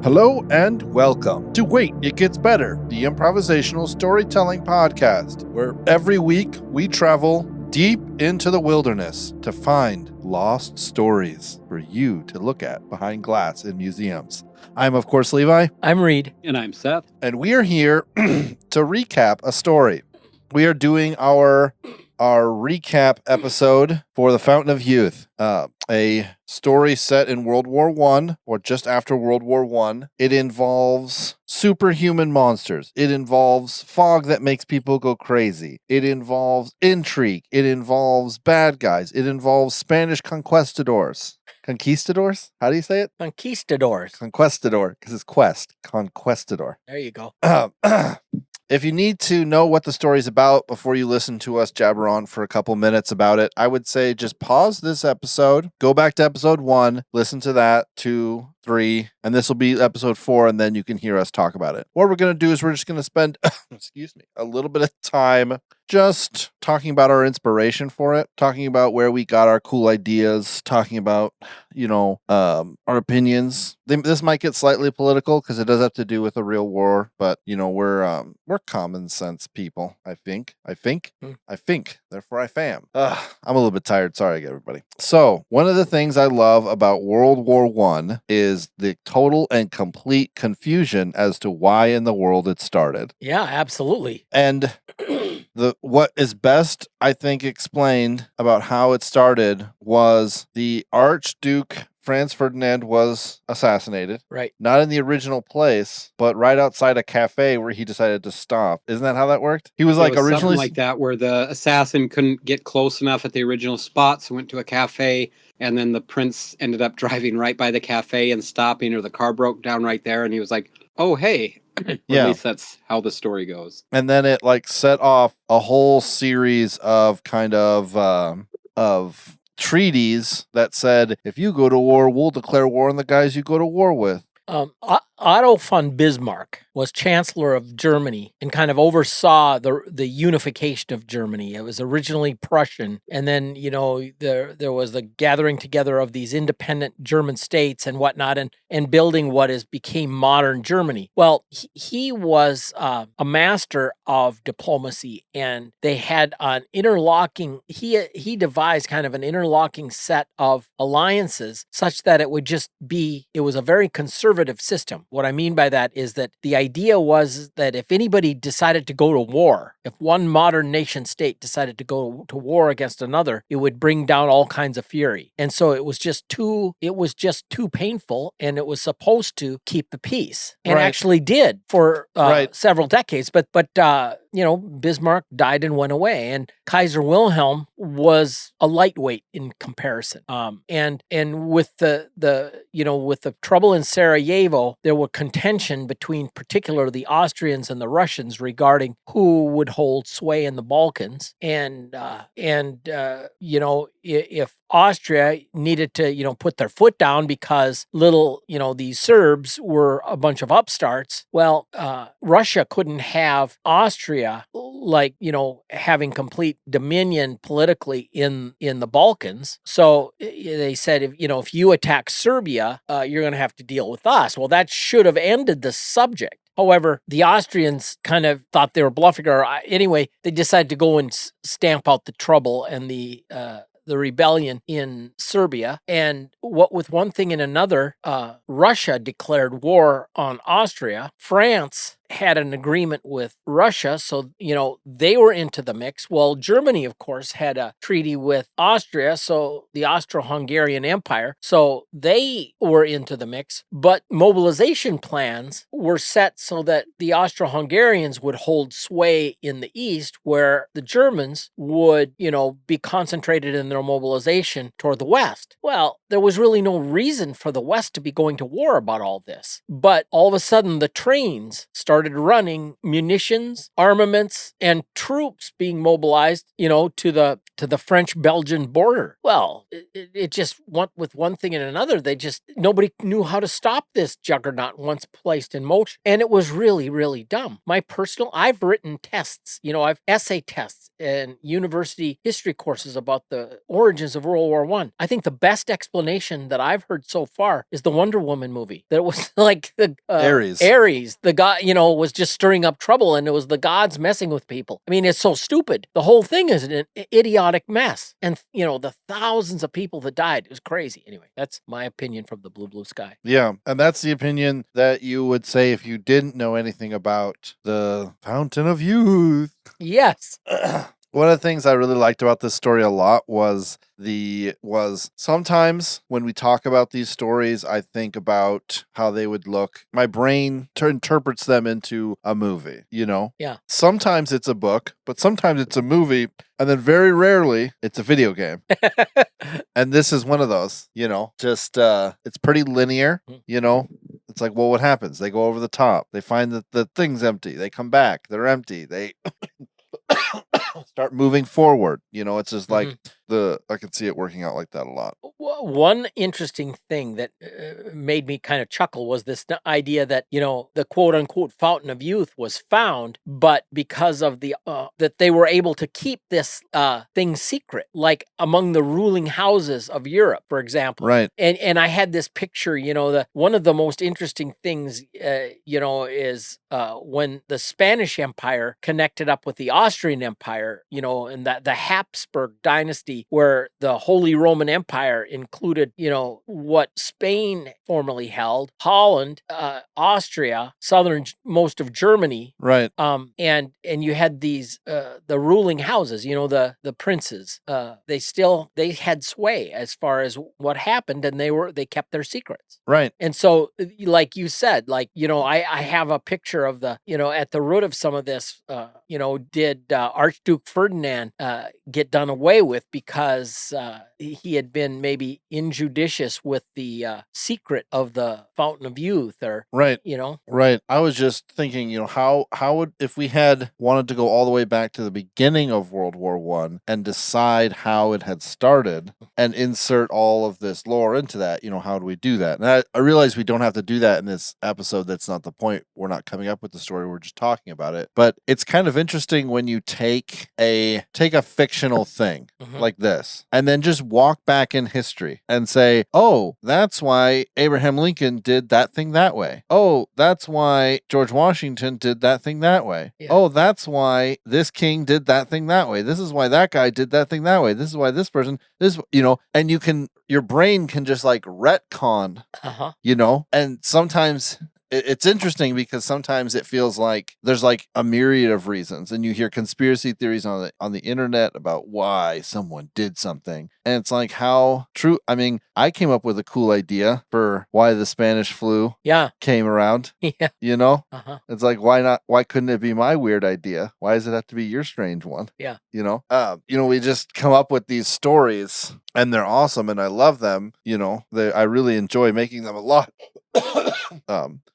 Hello and welcome to Wait, It Gets Better, the improvisational storytelling podcast, where every week we travel deep into the wilderness to find lost stories for you to look at behind glass in museums. I'm, of course, Levi. I'm Reed. And I'm Seth. And we are here to recap a story. We are doing our recap episode for The Fountain of Youth, a story set in World War I or just after World War I. It involves superhuman monsters. It involves fog that makes people go crazy. It involves intrigue. It involves bad guys. It involves Spanish conquistadors. Conquistadors? How do you say it? Conquistadors. Conquistador, because it's quest. Conquistador. There you go. If you need to know what the story's about before you listen to us jabber on for a couple minutes about it, I would say just pause this episode, go back to episode 1, listen to that, 2, 3, and this will be episode 4, and then you can hear us talk about it. What we're going to do is we're just going to spend, a little bit of time just talking about our inspiration for it, talking about where we got our cool ideas, talking about, our opinions. This might get slightly political because it does have to do with a real war, but, we're common sense people, I think. Therefore, I am. I'm a little bit tired. Sorry, everybody. So, one of the things I love about World War I is the total and complete confusion as to why in the world it started. Yeah, absolutely. And what is best, I think, explained about how it started was the Archduke Franz Ferdinand was assassinated. Right. Not in the original place, but right outside a cafe where he decided to stop. Isn't that how that worked? He was originally something like that, where the assassin couldn't get close enough at the original spot, so went to a cafe, and then the prince ended up driving right by the cafe and stopping, or the car broke down right there, and he was like, "Oh, hey." Yeah. At least that's how the story goes. And then it set off a whole series of treaties that said, if you go to war, we'll declare war on the guys you go to war with. Otto von Bismarck was Chancellor of Germany and kind of oversaw the unification of Germany. It was originally Prussian, and then there was the gathering together of these independent German states and whatnot, and building what became modern Germany. Well, he was a master of diplomacy, and they had an interlocking. He devised kind of an interlocking set of alliances such that it was a very conservative system. What I mean by that is that the idea was that if anybody decided to go to war, if one modern nation state decided to go to war against another, it would bring down all kinds of fury. And so it was just too painful, and it was supposed to keep the peace, and actually did for several decades. But Bismarck died and went away, and Kaiser Wilhelm was a lightweight in comparison. And with the trouble in Sarajevo, there were contention between particularly the Austrians and the Russians regarding who would hold sway in the Balkans. And if Austria needed to, put their foot down because these Serbs were a bunch of upstarts, well, Russia couldn't have Austria having complete dominion politically in the Balkans. So they said, if you attack Serbia, you're going to have to deal with us. Well, that should have ended the subject. However, the Austrians kind of thought they were bluffing, or anyway, they decided to go and stamp out the trouble and the rebellion in Serbia. And with one thing and another, Russia declared war on Austria. France had an agreement with Russia, so, they were into the mix. Well, Germany, of course, had a treaty with Austria, so the Austro-Hungarian Empire, so they were into the mix. But mobilization plans were set so that the Austro-Hungarians would hold sway in the east, where the Germans would, be concentrated in their mobilization toward the west. Well, there was really no reason for the West to be going to war about all this. But all of a sudden, the trains started started running munitions, armaments, and troops being mobilized, to the French-Belgian border. Well, it just went with one thing and another. Nobody knew how to stop this juggernaut once placed in motion. And it was really, really dumb. I've written tests, I've essay tests and university history courses about the origins of World War I. I think the best explanation that I've heard so far is the Wonder Woman movie. That it was like the Ares, the god, was just stirring up trouble, and it was the gods messing with people. I mean, it's so stupid. The whole thing is an idiotic mess. And, the thousands of people that died, it was crazy. Anyway, that's my opinion from the blue sky. Yeah, and that's the opinion that you would say if you didn't know anything about the Fountain of Youth. Yes. One of the things I really liked about this story a lot was sometimes when we talk about these stories, I think about how they would look. My brain interprets them into a movie, Yeah. Sometimes it's a book, but sometimes it's a movie, and then very rarely it's a video game. And this is one of those, just it's pretty linear, It's like, well, what happens? They go over the top. They find that the thing's empty. They come back. They're empty. They start moving forward. It's just like I can see it working out like that a lot. One interesting thing that made me kind of chuckle was this idea that, the quote unquote fountain of youth was found, but because of the, that they were able to keep this thing secret, like among the ruling houses of Europe, for example. Right. And I had this picture, one of the most interesting things, is when the Spanish Empire connected up with the Austrian Empire, and the Habsburg dynasty, where the Holy Roman Empire included, what Spain formerly held, Holland, Austria, southernmost of Germany. Right. And you had these, the ruling houses, the princes, they had sway as far as what happened, and they kept their secrets. Right. And so, like you said, I have a picture of the, at the root of some of this, did Archduke Ferdinand get done away with because he had been maybe injudicious with the secret of the Fountain of Youth, or right. Right. I was just thinking, how would, if we had wanted to go all the way back to the beginning of World War I and decide how it had started and insert all of this lore into that, how do we do that? And I realize we don't have to do that in this episode. That's not the point. We're not coming up with the story. We're just talking about it. But it's kind of interesting when you take a fictional thing like this and then just walk back in history and say, oh, that's why Abraham Lincoln did that thing that way. Oh, that's why George Washington did that thing that way. Yeah. Oh, that's why this king did that thing that way. This is why that guy did that thing that way. This is why this person, and your brain can just like retcon, and sometimes it's interesting because sometimes it feels like there's like a myriad of reasons, and you hear conspiracy theories on the internet about why someone did something. And it's like, how true. I mean, I came up with a cool idea for why the Spanish flu came around. Yeah. It's like, why couldn't it be my weird idea? Why does it have to be your strange one? Yeah. We just come up with these stories and they're awesome and I love them. I really enjoy making them a lot.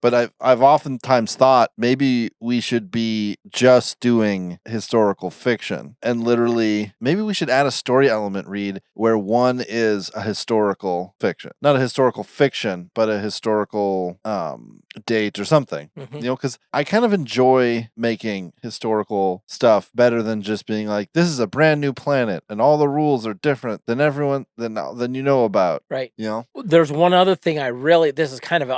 But I've oftentimes thought maybe we should be just doing historical fiction, and literally maybe we should add a story element, Reed, where one is a historical fiction, not a historical fiction, but a historical date or something. Because I kind of enjoy making historical stuff better than just being like, this is a brand new planet and all the rules are different than everyone than about. Right. There's one other thing this is kind of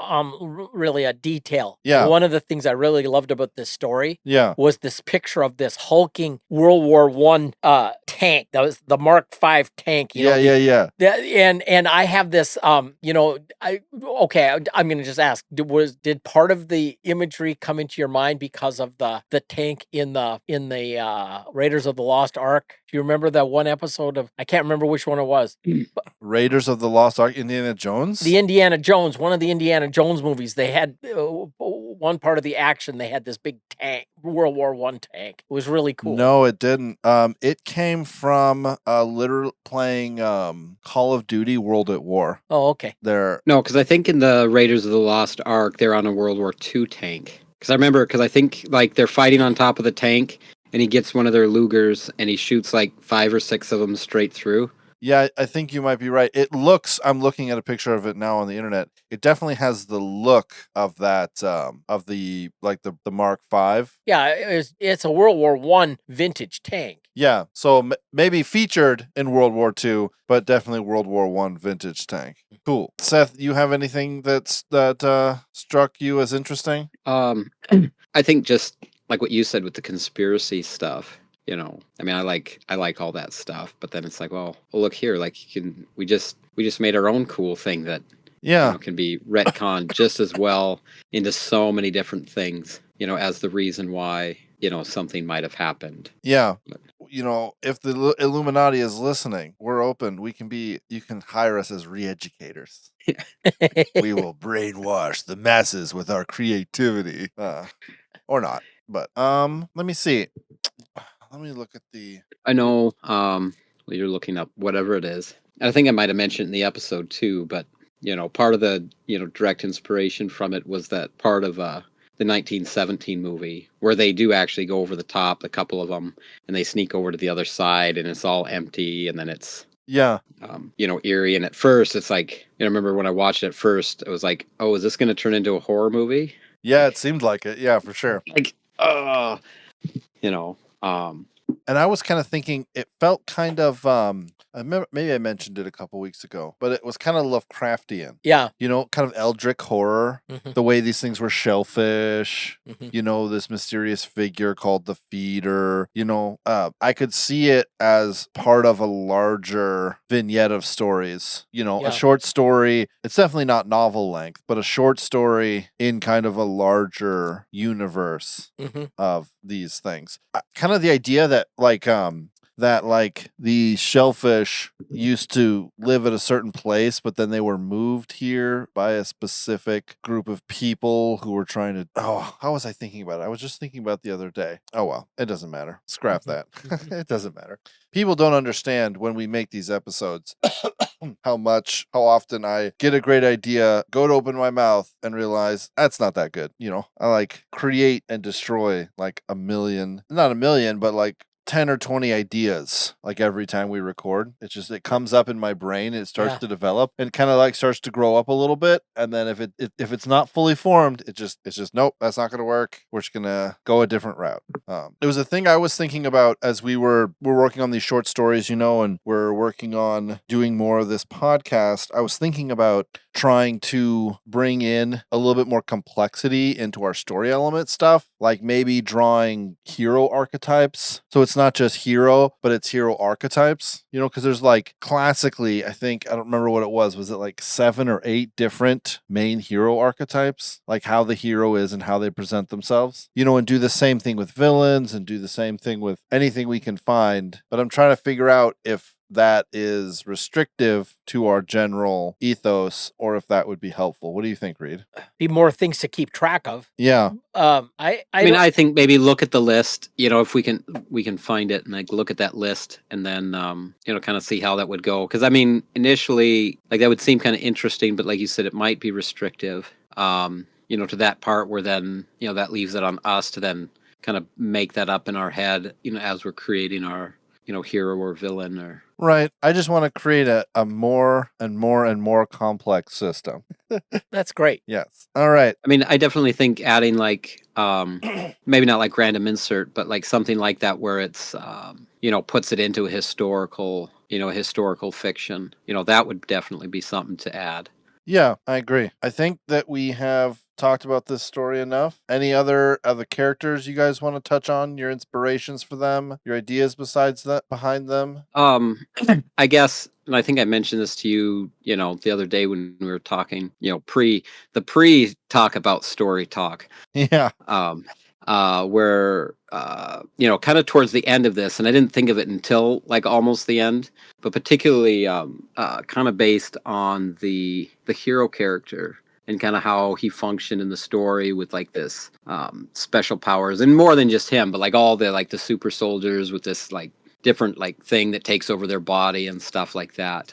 really a detail. Yeah. One of the things I really loved about this story was this picture of this hulking World War I tank. That was the Mark V tank. And I have this, I'm going to just ask, did part of the imagery come into your mind because of the tank in the Raiders of the Lost Ark? Do you remember that one episode of, I can't remember which one it was. Raiders of the Lost Ark, Indiana Jones? One of the Indiana Jones movies. They had one part of the action, they had this big tank, World War I tank. It was really cool. No, it didn't. It came from literally playing Call of Duty World at War. Oh, okay. No, because I think in the Raiders of the Lost Ark, they're on a World War II tank. Because I think like they're fighting on top of the tank, and he gets one of their Lugers, and he shoots like 5 or 6 of them straight through. Yeah, I think you might be right. I'm looking at a picture of it now on the internet. It definitely has the look of that, of the Mark V. Yeah, it's a World War I vintage tank. Yeah, so maybe featured in World War II, but definitely World War I vintage tank. Cool. Seth, you have anything that struck you as interesting? I think just like what you said with the conspiracy stuff. I mean, I like all that stuff, but then it's like, well, look here, like we just made our own cool thing that Yeah. can be retconned just as well into so many different things, as the reason why something might have happened. Yeah. If the Illuminati is listening, we're open. You can hire us as re-educators. We will brainwash the masses with our creativity. Or not. But let me see. Let me look at the I know you're looking up whatever it is. I think I might have mentioned in the episode too, but part of the direct inspiration from it was that part of the 1917 movie where they do actually go over the top, a couple of them, and they sneak over to the other side, and it's all empty, and then it's eerie. And at first, it's like, I remember when I watched it at first, it was like, oh, is this going to turn into a horror movie? Yeah, it seemed like it. Yeah, for sure. Like, and I was kind of thinking it felt kind of I remember, maybe I mentioned it a couple weeks ago, but it was kind of Lovecraftian. Yeah. Kind of eldritch horror. Mhm. The way these things were shellfish. Mhm. This mysterious figure called the Feeder. I could see it as part of a larger vignette of stories. Yeah. A short story. It's definitely not novel length, but a short story in kind of a larger universe Mhm. of these things. Kind of the idea that the shellfish used to live at a certain place, but then they were moved here by a specific group of people who were trying to. Oh, how was I thinking about it? I was just thinking about it the other day. Oh, well, it doesn't matter. Scrap that. It doesn't matter. People don't understand when we make these episodes how often I get a great idea, go to open my mouth, and realize that's not that good. I create and destroy like a million, not a million, but like 10 or 20 ideas like every time we record. It comes up in my brain, it starts to develop and kind of starts to grow up a little bit, and then if it's not fully formed, it's just nope, that's not going to work. We're just going to go a different route. It was a thing I was thinking about as we're working on these short stories, and we're working on doing more of this podcast. I was thinking about trying to bring in a little bit more complexity into our story element stuff, like maybe drawing hero archetypes. So it's not just hero, but it's hero archetypes, because there's classically, I don't remember what it was it like 7 or 8 different main hero archetypes, like how the hero is and how they present themselves, and do the same thing with villains and do the same thing with anything we can find. But I'm trying to figure out if that is restrictive to our general ethos or if that would be helpful. What do you think, Reed? Be more things to keep track of. Yeah. I think maybe look at the list, if we can find it and look at that list and then, kind of see how that would go. Because initially, that would seem kind of interesting, but like you said, it might be restrictive, to that part where then, that leaves it on us to then kind of make that up in our head, as we're creating our, hero or villain or. Right. I just want to create a more and more and more complex system. That's great. Yes. All right. I definitely think adding maybe not like random insert, but something like that where it's, puts it into a historical fiction, that would definitely be something to add. Yeah, I agree. I think that we have talked about this story enough. Any other characters you guys want to touch on? Your inspirations for them? Your ideas besides that behind them? I guess, and I think I mentioned this to you, the other day when we were talking, pre talk about story talk. Yeah. Where kind of towards the end of this, and I didn't think of it until almost the end, but particularly kind of based on the hero character and kind of how he functioned in the story with this special powers, and more than just him, but all the the super soldiers with this different thing that takes over their body and stuff like that.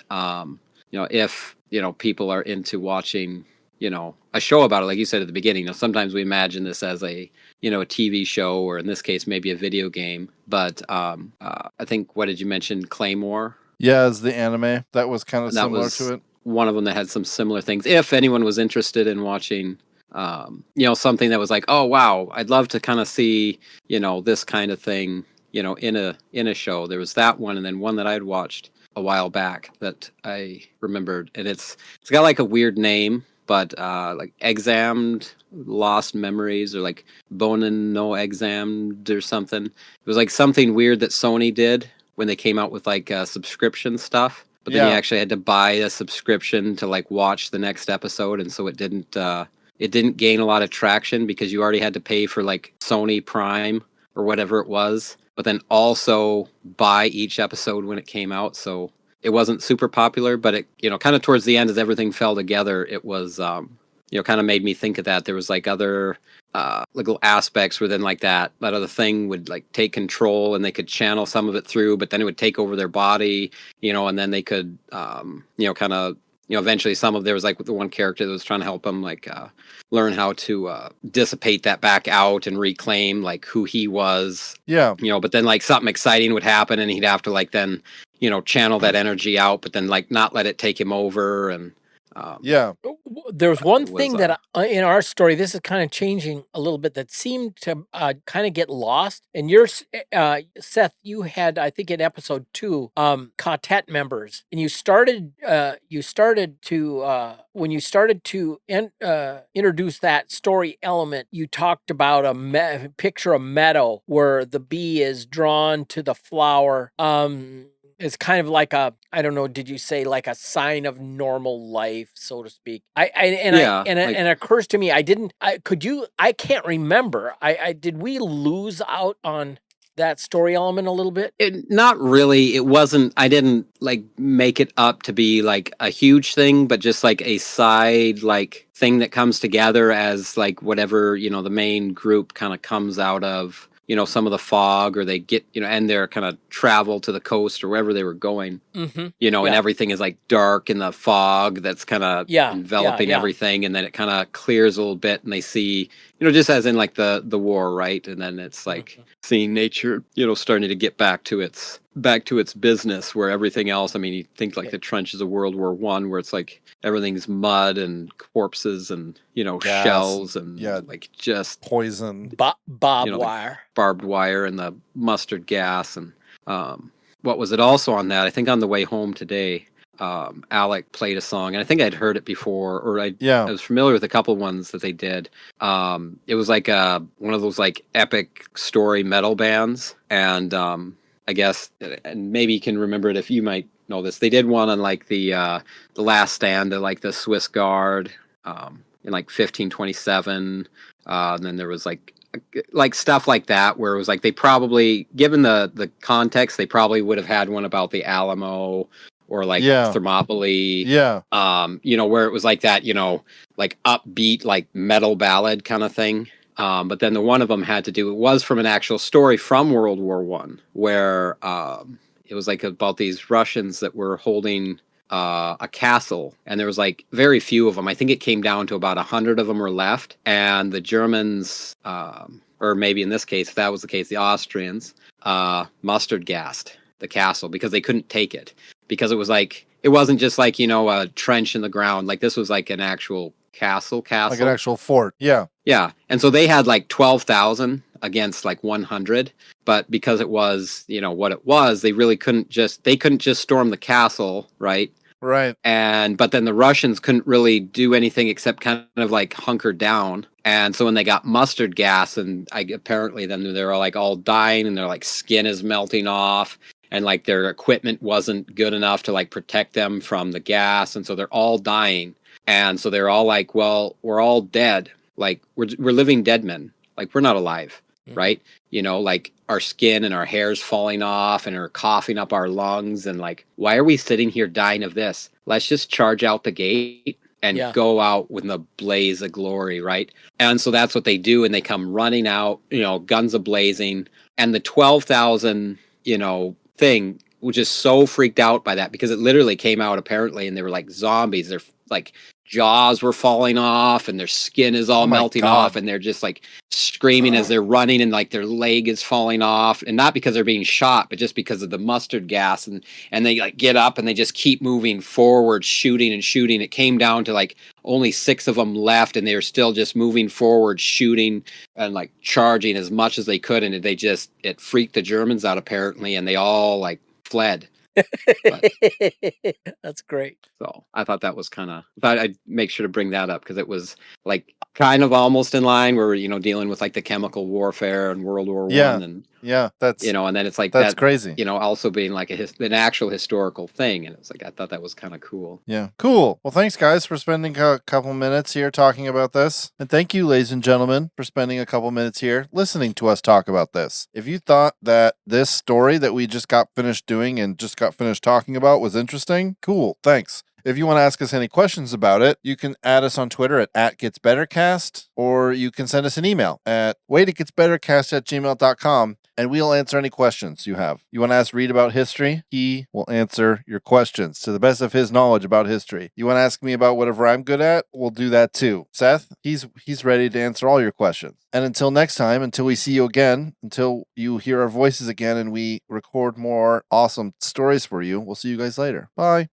If people are into watching a show about it, like you said at the beginning. Sometimes we imagine this as a TV show, or in this case maybe a video game. But I think, what did you mention, Claymore? Yeah, as the anime that was kind of That similar was to it. one of them that had some similar things. If anyone was interested in watching, something that was like, oh wow, I'd love to kind of see, this kind of thing, in a show. There was that one, and then one that I'd watched a while back that I remembered, and it's got like a weird name, but like Examed Lost Memories, or like Bonin no Examed or something. It was like something weird that Sony did when they came out with like subscription stuff. But then you actually had to buy a subscription to like watch the next episode, and so it didn't gain a lot of traction because you already had to pay for like Sony Prime or whatever it was, but then also buy each episode when it came out. So it wasn't super popular, but it, kind of towards the end, as everything fell together, it was, kind of made me think of that. There was like other little aspects where then like that other thing would like take control, and they could channel some of it through, but then it would take over their body, and then they could, kind of, eventually there was like the one character that was trying to help him like learn how to dissipate that back out and reclaim like who he was. Yeah. But then like something exciting would happen, and he'd have to like then, channel that energy out, but then like not let it take him over. And there's one thing that in our story, this is kind of changing a little bit, that seemed to kind of get lost. And yours, Seth, you had, I think in episode 2, quartet members, and you started to when you started to introduce that story element, you talked about picture a meadow where the bee is drawn to the flower. It's kind of like I don't know, did you say like a sign of normal life, so to speak? It occurs to me, I can't remember. Did we lose out on that story element a little bit? Not really. It wasn't, I didn't like make it up to be like a huge thing, but just like a side like thing that comes together as like whatever, the main group kind of comes out of, some of the fog, or they get, and their kind of travel to the coast or wherever they were going, and everything is like dark in the fog that's kind of enveloping everything. And then it kind of clears a little bit, and they see, just as in like the war, right? And then it's like seeing nature, starting to get back to its business, where everything else, I mean, you think like the trenches of World War I, where it's like everything's mud and corpses and, gas, shells and like just poison, barbed wire and the mustard gas. And what was it also on that? I think on the way home today, Alec played a song, and I think I'd heard it before, or I was familiar with a couple ones that they did. It was like one of those like epic story metal bands, and I guess, and maybe you can remember it if you might know this. They did one on like the last stand of like the Swiss Guard in like 1527, and then there was like stuff like that, where it was like they probably, given the context, they probably would have had one about the Alamo or like Thermopylae, where it was like that, like upbeat like metal ballad kind of thing. But then the one of them had to do, it was from an actual story from World War I, where it was like about these Russians that were holding a castle, and there was like very few of them. I think it came down to about 100 of them were left, and the Germans, or maybe in this case, if that was the case, the Austrians, mustard gassed the castle because they couldn't take it, because it was like, it wasn't just like, a trench in the ground. Like this was like an actual castle, like an actual fort. Yeah. And so they had like 12,000 against like 100, but because it was, what it was, they really couldn't just storm the castle, right? Right. But then the Russians couldn't really do anything except kind of like hunker down. And so when they got mustard gas, and apparently then they're like all dying, and their like skin is melting off, and like their equipment wasn't good enough to like protect them from the gas, and so they're all dying. And so they're all like, well, we're all dead. Like we're living dead men. Like we're not alive, right? Like our skin and our hair's falling off and are coughing up our lungs. And like, why are we sitting here dying of this? Let's just charge out the gate and go out with a blaze of glory, right? And so that's what they do. And they come running out, guns a-blazing. And the 12,000, thing was just so freaked out by that, because it literally came out apparently, and they were like zombies. They're like jaws were falling off and their skin is all Oh my melting God. off, and they're just like screaming as they're running, and like their leg is falling off, and not because they're being shot, but just because of the mustard gas, and they like get up and they just keep moving forward, shooting and shooting. It came down to like only 6 of them left, and they were still just moving forward, shooting and like charging as much as they could, and it freaked the Germans out apparently, and they all like fled. That's great. So I thought that was thought I'd make sure to bring that up, because it was like kind of almost in line where we're, dealing with like the chemical warfare and World War Yeah. One, and That's and then it's like that's that, crazy. also being like an actual historical thing, and it's like I thought that was kind of cool. Yeah, cool. Well, thanks guys for spending a couple minutes here talking about this, and thank you, ladies and gentlemen, for spending a couple minutes here listening to us talk about this. If you thought that this story that we just got finished doing and just got finished talking about was interesting, cool, thanks. If you want to ask us any questions about it, you can add us on Twitter at @GetsBetterCast, or you can send us an email at waititgetsbettercast@gmail.com, and we'll answer any questions you have. You want to ask Reed about history? He will answer your questions to the best of his knowledge about history. You want to ask me about whatever I'm good at? We'll do that too. Seth, he's ready to answer all your questions. And until next time, until we see you again, until you hear our voices again and we record more awesome stories for you, we'll see you guys later. Bye.